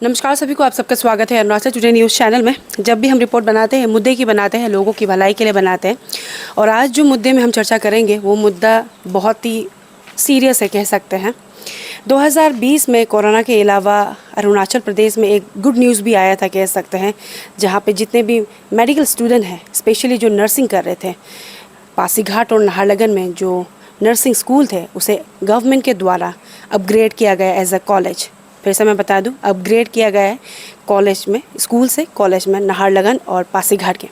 नमस्कार सभी को, आप सबका स्वागत है अरुणाचल टुडे न्यूज़ चैनल में। जब भी हम रिपोर्ट बनाते हैं, मुद्दे की बनाते हैं, लोगों की भलाई के लिए बनाते हैं। और आज जो मुद्दे में हम चर्चा करेंगे वो मुद्दा बहुत ही सीरियस है, कह सकते हैं। 2020 में कोरोना के अलावा अरुणाचल प्रदेश में एक गुड न्यूज़ भी आया था, कह सकते हैं, जहाँ पे जितने भी मेडिकल स्टूडेंट हैं, स्पेशली जो नर्सिंग कर रहे थे, पासीघाट और नाहरलगुन में जो नर्सिंग स्कूल थे, उसे गवर्नमेंट के द्वारा अपग्रेड किया गया एज अ कॉलेज। फिर से मैं बता दूं, अपग्रेड किया गया है कॉलेज में, स्कूल से कॉलेज में, नाहरलगुन और पासीघाट के।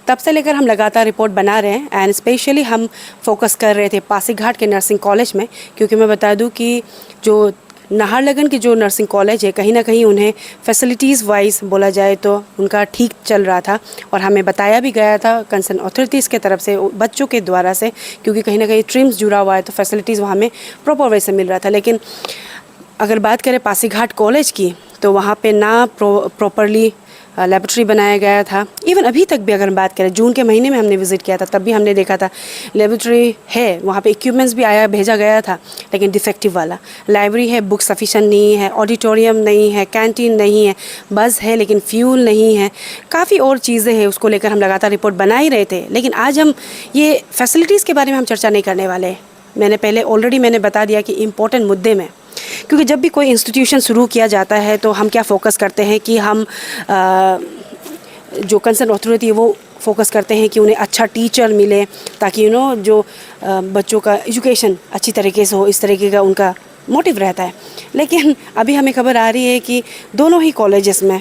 तब से लेकर हम लगातार रिपोर्ट बना रहे हैं एंड स्पेशली हम फोकस कर रहे थे पासीघाट के नर्सिंग कॉलेज में, क्योंकि मैं बता दूं कि जो नाहरलगुन की जो नर्सिंग कॉलेज है, कहीं ना कहीं उन्हें फैसिलिटीज़ वाइज बोला जाए तो उनका ठीक चल रहा था। और हमें बताया भी गया था कंसर्न अथॉरिटीज़ के तरफ से, बच्चों के द्वारा से, क्योंकि कहीं ना कहीं ट्रिम्स जुड़ा हुआ है तो फैसिलिटीज़ वहाँ में प्रॉपर वे से मिल रहा था। लेकिन अगर बात करें पासीघाट कॉलेज की, तो वहाँ पे ना प्रॉपरली लेबोरेटरी बनाया गया था। इवन अभी तक भी अगर हम बात करें, जून के महीने में हमने विज़िट किया था, तब भी हमने देखा था लेबोरेटरी है, वहाँ पे इक्विपमेंट्स भी आया भेजा गया था, लेकिन डिफेक्टिव वाला। लाइब्रेरी है, बुक सफिशेंट नहीं है, ऑडिटोरियम नहीं है, कैंटीन नहीं है, बस है लेकिन फ्यूल नहीं है, काफ़ी और चीज़ें हैं। उसको लेकर हम लगातार रिपोर्ट बना ही रहे थे। लेकिन आज हम ये फैसिलिटीज़ के बारे में हम चर्चा नहीं करने वाले हैं। मैंने ऑलरेडी बता दिया कि इम्पोर्टेंट मुद्दे में, क्योंकि जब भी कोई इंस्टीट्यूशन शुरू किया जाता है तो हम क्या फोकस करते हैं कि हम जो कंसर्न अथॉरिटी है वो फोकस करते हैं कि उन्हें अच्छा टीचर मिले, ताकि जो बच्चों का एजुकेशन अच्छी तरीके से हो, इस तरीके का उनका मोटिव रहता है। लेकिन अभी हमें खबर आ रही है कि दोनों ही कॉलेजेस में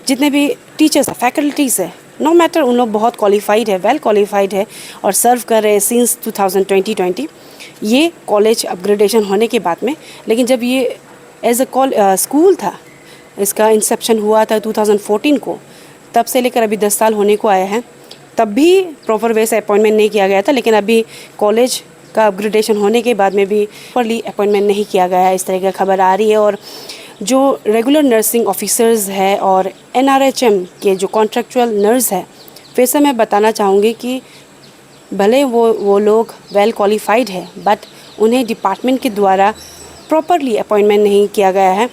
जितने भी टीचर्स हैं, फैकल्टीज़ है, नो मैटर उन लोग बहुत क्वालिफाइड है, वेल क्वालिफाइड है और सर्व कर रहे हैं सिंस 2020 ये कॉलेज अपग्रेडेशन होने के बाद में। लेकिन जब ये एज अ स्कूल था, इसका इंसेप्शन हुआ था 2014 को, तब से लेकर अभी 10 साल होने को आया है। तब भी प्रॉपर वे से अपॉइंटमेंट नहीं किया गया था, लेकिन अभी कॉलेज का अपग्रेडेशन होने के बाद में भी प्रॉपरली अपॉइंटमेंट नहीं किया गया है, इस तरह की खबर आ रही है। और जो रेगुलर नर्सिंग ऑफिसर्स है और NRHM के जो कॉन्ट्रैक्चुअल नर्स है, फिर से मैं बताना चाहूँगी कि भले वो लोग वेल क्वालिफाइड है, बट उन्हें डिपार्टमेंट के द्वारा प्रॉपरली अपॉइंटमेंट नहीं किया गया है।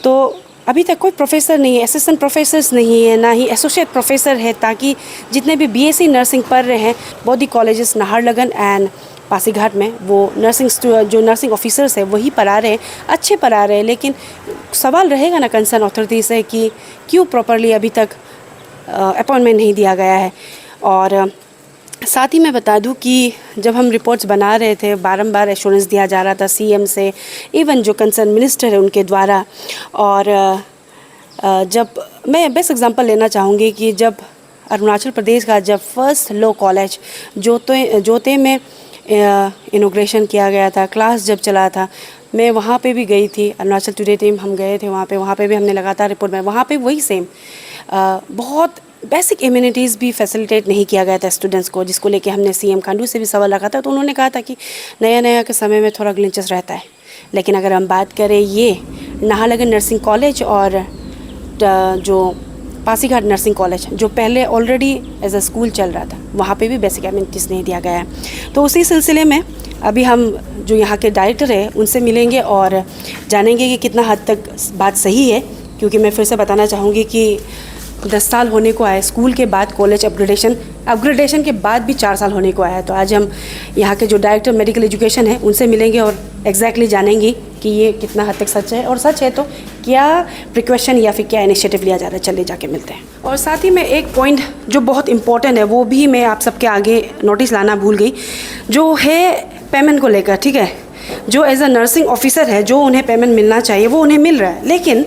तो अभी तक कोई प्रोफेसर नहीं है, असिस्टेंट प्रोफेसर्स नहीं है, ना ही एसोसिएट प्रोफेसर है, ताकि जितने भी BSc नर्सिंग पढ़ रहे हैं both the colleges Naharlagun and Pasighat में, वो जो नर्सिंग ऑफिसर्स है वही पढ़ा रहे हैं, अच्छे पढ़ा रहे हैं। लेकिन सवाल रहेगा ना कंसर्न अथॉरिटी से कि क्यों प्रॉपरली अभी तक अपॉइंटमेंट नहीं दिया गया है। और साथ ही मैं बता दूं कि जब हम रिपोर्ट्स बना रहे थे, बारंबार एश्योरेंस दिया जा रहा था CM से, इवन जो कंसर्न मिनिस्टर है उनके द्वारा। और जब मैं बेस्ट एग्जांपल लेना चाहूँगी कि जब अरुणाचल प्रदेश का जब फर्स्ट लॉ कॉलेज जोते में इनॉग्रेशन किया गया था, क्लास जब चला था, मैं वहाँ पे भी गई थी, अरुणाचल टुडे टीम हम गए थे वहाँ पे भी हमने लगातार रिपोर्ट में, वहाँ पे वही सेम बहुत बेसिक इम्यूनिटीज़ भी फैसिलिटेट नहीं किया गया था स्टूडेंट्स को, जिसको लेके हमने CM खांडू से भी सवाल रखा था। तो उन्होंने कहा था कि नया के समय में थोड़ा ग्लिचेस रहता है। लेकिन अगर हम बात करें ये नाहरलगुन नर्सिंग कॉलेज और जो पासीघाट नर्सिंग कॉलेज, जो पहले ऑलरेडी एज अ स्कूल चल रहा था, वहाँ पे भी बेसिक इम्यूनिटीज़ नहीं दिया गया है। तो उसी सिलसिले में अभी हम जो यहाँ के डायरेक्टर है उनसे मिलेंगे और जानेंगे कि कितना हद तक बात सही है। क्योंकि मैं फिर से बताना चाहूँगी कि 10 साल होने को आए स्कूल के बाद, कॉलेज अपग्रेडेशन के बाद भी 4 साल होने को आया है। तो आज हम यहाँ के जो डायरेक्टर मेडिकल एजुकेशन है उनसे मिलेंगे और एग्जैक्टली जानेंगे कि ये कितना हद तक सच है, और सच है तो क्या प्रिकॉशन या फिर क्या इनिशिएटिव लिया जा रहा है। चलिए जाके मिलते हैं। और साथ ही में एक पॉइंट जो बहुत इंपॉर्टेंट है, वो भी मैं आप सबके आगे नोटिस लाना भूल गई, जो है पेमेंट को लेकर। ठीक है, जो एज अ नर्सिंग ऑफिसर है, जो उन्हें पेमेंट मिलना चाहिए वो उन्हें मिल रहा है, लेकिन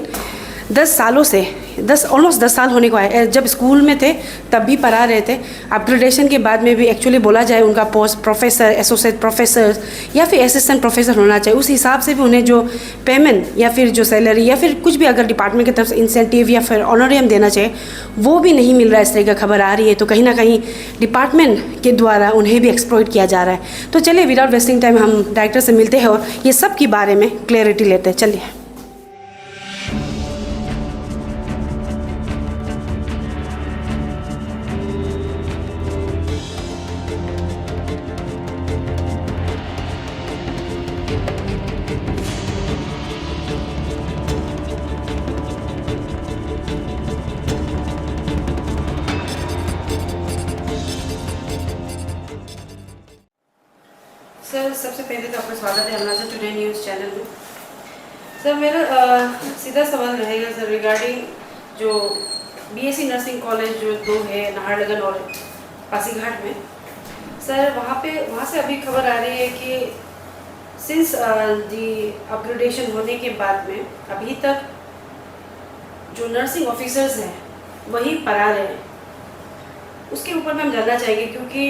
10 सालों से ऑलमोस्ट 10 साल होने को आए। जब स्कूल में थे तब भी पढ़ा रहे थे, अपग्रेडेशन के बाद में भी एक्चुअली बोला जाए उनका पोस्ट प्रोफेसर, एसोसिएट प्रोफेसर या फिर असिस्टेंट प्रोफेसर होना चाहिए। उस हिसाब से भी उन्हें जो पेमेंट या फिर जो सैलरी या फिर कुछ भी अगर डिपार्टमेंट की तरफ से इंसेंटिव या फिर ऑनोरियम देना चाहिए, वो भी नहीं मिल रहा है, इस तरह की खबर आ रही है। तो कहीं ना कहीं डिपार्टमेंट के द्वारा उन्हें भी एक्सप्लॉइट किया जा रहा है। तो चलिए विदाउट वेस्टिंग टाइम हम डायरेक्टर से मिलते हैं और ये सब के बारे में क्लैरिटी लेते हैं। चलिए। सर सबसे पहले तो आपका स्वागत है हमारा टुडे न्यूज़ चैनल में। सर मेरा सीधा सवाल रहेगा सर रिगार्डिंग जो बीएससी नर्सिंग कॉलेज जो 2 है नाहरलगुन और पासीघाट में। सर वहाँ से अभी खबर आ रही है कि सिंस दी अपग्रेडेशन होने के बाद में अभी तक जो नर्सिंग ऑफिसर्स हैं वही पढ़ा रहे हैं। उसके ऊपर में हम जानना चाहेंगे क्योंकि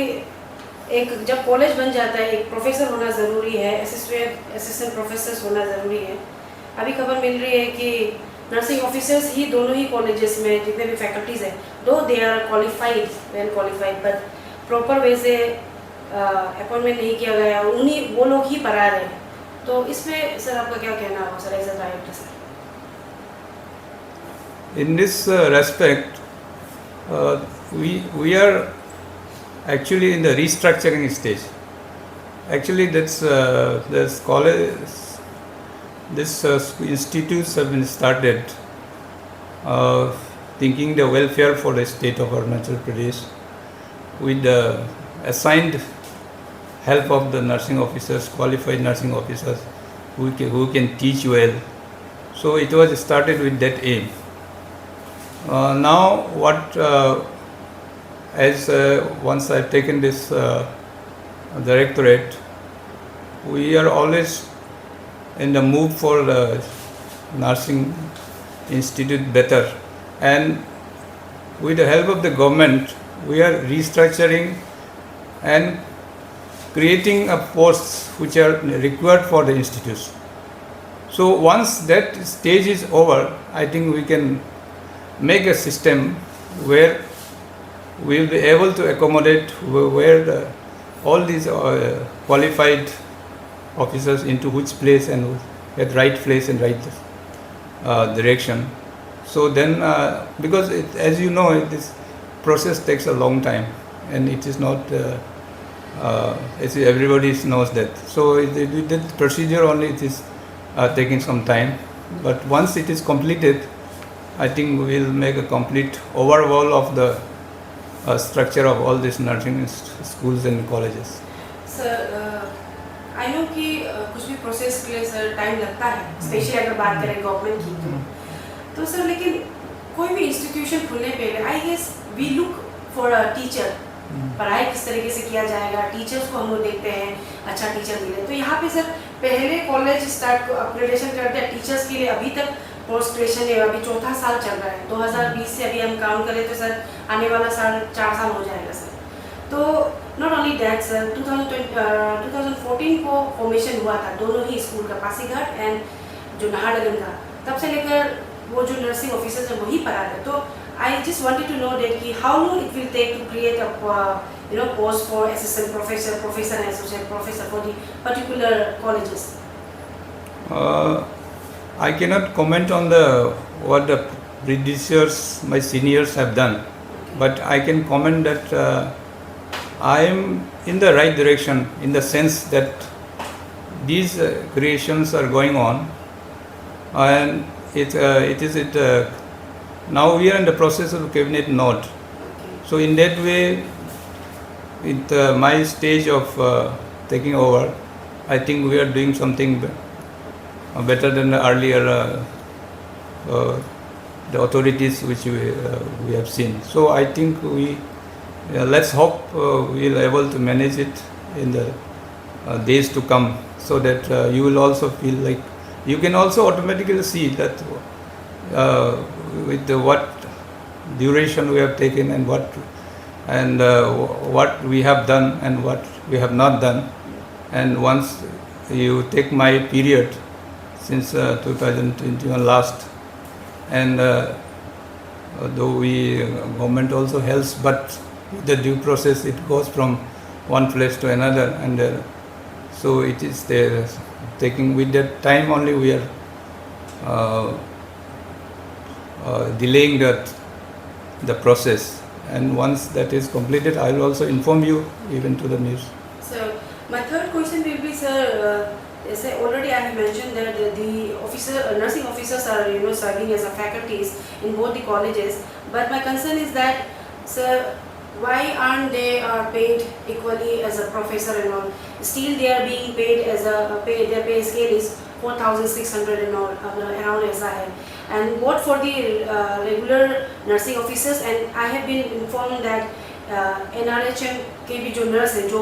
एक जब कॉलेज बन जाता है एक प्रोफेसर होना ज़रूरी है, असिस्टेंट प्रोफेसर्स होना ज़रूरी है। अभी खबर मिल रही है कि नर्सिंग ऑफिसर्स ही दोनों ही कॉलेजेस में जितने भी फैकल्टीज़ हैं though they are qualified well qualified but proper way से अपॉइंटमेंट नहीं किया गया, उन्हीं वो लोग ही पढ़ा रहे हैं। तो इसमें सर आपका क्या कहना होगा sir as a director sir? In this respect, we are actually in the restructuring stage. Actually, this college, this institutes have been started thinking the welfare for the state of Arunachal Pradesh with the assigned help of the nursing officers, qualified nursing officers who can teach well. So it was started with that aim. Now what as once I've taken this directorate, we are always in the move for the nursing institute better, and with the help of the government we are restructuring and creating a posts which are required for the institutes. So once that stage is over, I think we can make a system where we will be able to accommodate where all these qualified officers into which place and at right place and right direction. So then because as you know this process takes a long time and it is not as everybody knows that. So with that procedure only it is taking some time, but once it is completed I think we will make a complete overhaul of the structure of all these nursing schools and colleges. Sir I know कि कुछ भी process के लिए sir time लगता है, specially अगर बात करें गवर्नमेंट की तो सर लेकिन कोई भी इंस्टीट्यूशन खुलने पहले I guess we look for a teacher. पढ़ाई किस तरीके से किया जाएगा, टीचर्स को हम लोग देखते हैं अच्छा टीचर मिले। तो यहाँ पे सर पहले कॉलेज स्टार्ट अपग्रेडेशन करते हैं टीचर्स के लिए, अभी तक पोस्ट ग्रेजुएशन है, अभी 4था साल चल रहा है। 2020 से अभी हम काउंट करें तो सर आने वाला साल 4 साल हो जाएगा सर। तो नॉट ओनली दैट सर 2014 को फॉर्मेशन हुआ था दोनों ही स्कूल का, पासीघाट एंड जो नाहरलगुन का। तब से लेकर वो जो नर्सिंग ऑफिसर्स हैं वही पढ़ा रहे। तो I just wanted to know that कि how long it will take to create a post for assistant professor, professor and associate professor for the particular colleges. I cannot comment on what the predecessors, my seniors have done, but I can comment that I am in the right direction in the sense that these creations are going on, and it is now we are in the process of cabinet note. So in that way, with my stage of taking over, I think we are doing something better than the earlier the authorities which we have seen. So I think let's hope we will able to manage it in the days to come, so that you will also feel like you can also automatically see that with what duration we have taken and what we have done and what we have not done. And once you take my period since 2021 last, and though government also helps, but with the due process it goes from one place to another, and so it is taking with that time only we are delaying the process, and once that is completed I will also inform you even to the news. So my third question will be sir, as I already I have mentioned that the nursing officers are serving as a faculties in both the colleges, but my concern is that sir why aren't they paid equally as a professor and all? Still they are being paid as their pay scale is 4,600 and all, around as I have. And what for the regular nursing officers, and I have been informed that NRHM के भी जो nurse हैं जो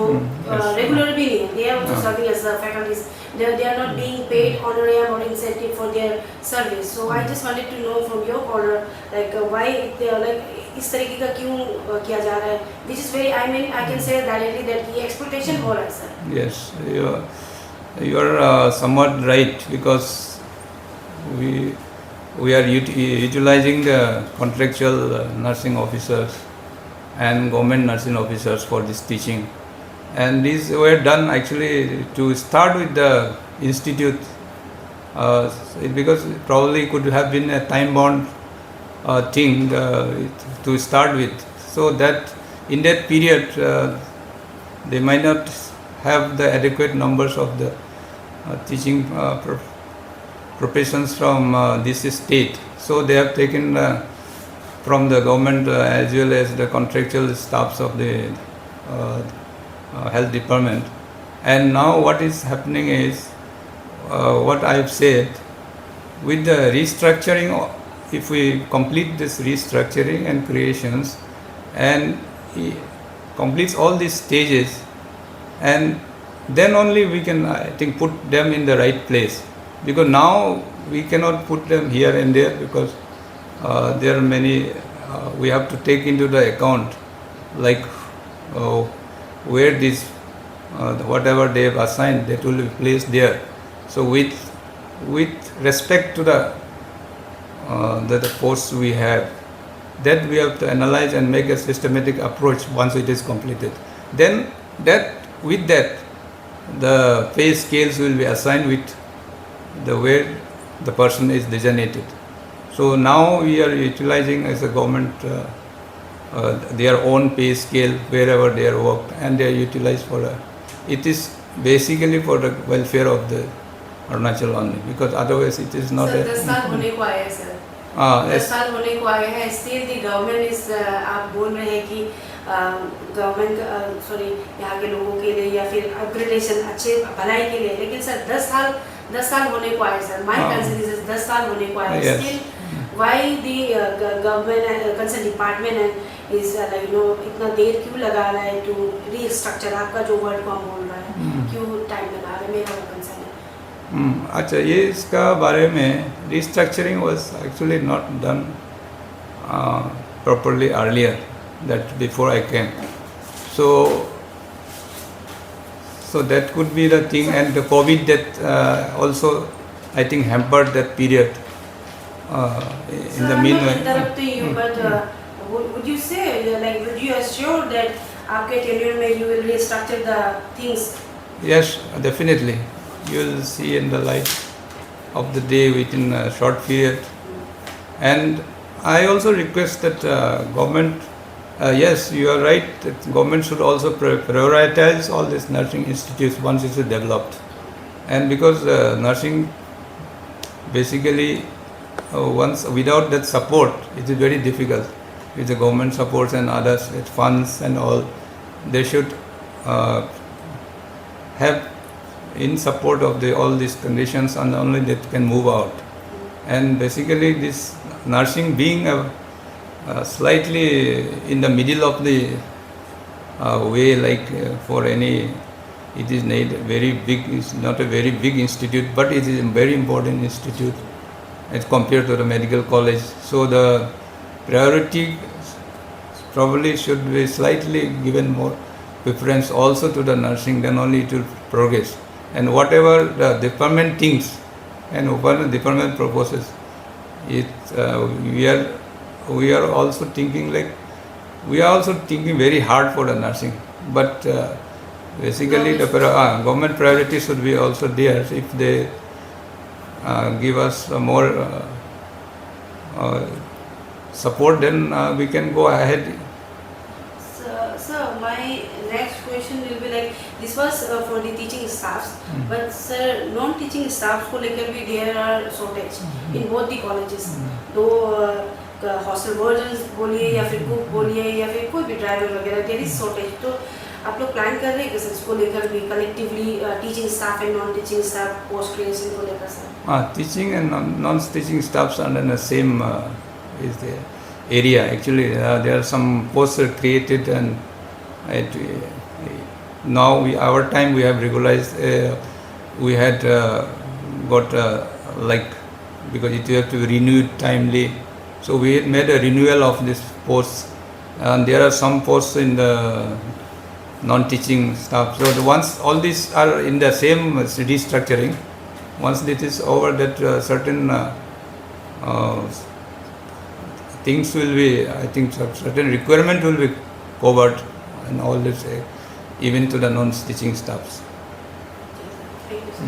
regular भी नहीं है, they are also serving as faculties. They are not being paid honorarium or incentive for their service. So I just wanted to know from your corner, like why they are like इस तरीके का क्यों किया जा रहा है? Which is very, I mean, I can say directly that ये exploitation हो रहा है sir. Yes, you are somewhat right, because we are utilizing the contractual nursing officers and government nursing officers for this teaching, and these were done actually to start with the institute, because it probably could have been a time bound thing to start with, so that in that period they might not have the adequate numbers of the teaching professions from this state, so they have taken from the government as well as the contractual staffs of the health department. And now what is happening is what I have said, with the restructuring, if we complete this restructuring and creations and he completes all these stages, and then only we can, I think, put them in the right place, because now we cannot put them here and there, because there are many, we have to take into the account, like where this whatever they have assigned, that will be placed there. So with respect to the posts we have, that we have to analyze and make a systematic approach once it is completed. Then with that the pay scales will be assigned with the where the person is designated. So now we are utilizing as a government their own pay scale wherever they are worked, and they are utilized for it is basically for the welfare of the Arunachal only, because otherwise it is not sir, 10 साल होने को आए हैं sir. 10 साल होने को आए हैं. Still the government is, आप बोल रहे हैं कि गवर्नमेंट यहाँ के लोगों के लिए या फिर अपग्रेडेशन अच्छे भलाई के लिए, लेकिन सर 10 साल होने को आए सर. My concern is 10 साल होने को आए. Yes. Still why the government and concerned department and is इतना देर क्यों लगा रहा है to restructure, आपका जो वर्ड को हम बोल रहा है, क्यों टाइम लगा रहा है, मेरा वो कंसर्न है. अच्छा, ये इसका बारे में restructuring was actually not done properly earlier, that before I came. So that could be the thing, and the COVID that also I think hampered that period. In the meanwhile, I'm not interrupting you, but would you say, like, would you assure that आपके tenure में you will restructure the things? yes, definitely. You will see in the light of the day within a short period. And I also request that government, yes, you are right, that government should also prioritize all these nursing institutes once it is developed. And because nursing basically, once without that support, it is very difficult. With the government supports and others, with funds and all, they should have in support of all these conditions, and only that can move out. And basically this nursing being slightly in the middle of the way, like for any, it is not very big, it's not a very big institute, but it is a very important institute as compared to the medical college. So the priority probably should be slightly given more preference also to the nursing, then only it will progress. And whatever the department thinks and whatever the department proposes, we are also thinking very hard for the nursing. But basically the government priority should be also there. If they give us more support, then we can go ahead. Sir, my next question will be like, this was for the teaching staffs, but sir, non-teaching staffs को लेकर भी there are shortage in both the colleges. तो hostel wardens बोलिए या फिर cook बोलिए या फिर कोई भी ड्राइवर वगैरह, देयर इज शॉर्टेज. तो आप लोग प्लान कर रहे हैं कि सर इसको लेकर भी collectively teaching staff and non teaching staff post creation को लेकर sir? Teaching and non-teaching staffs are in the same is the area. Actually, there are some posts are created, and now our time we have regularized. We had got like, because it have to be renewed timely, so we had made a renewal of this posts, and there are some posts in the non-teaching staff. So once all these are in the same restructuring, once this is over, that certain things will be, I think certain requirement will be covered, and all this, even to the non-teaching staffs. Thank you, sir.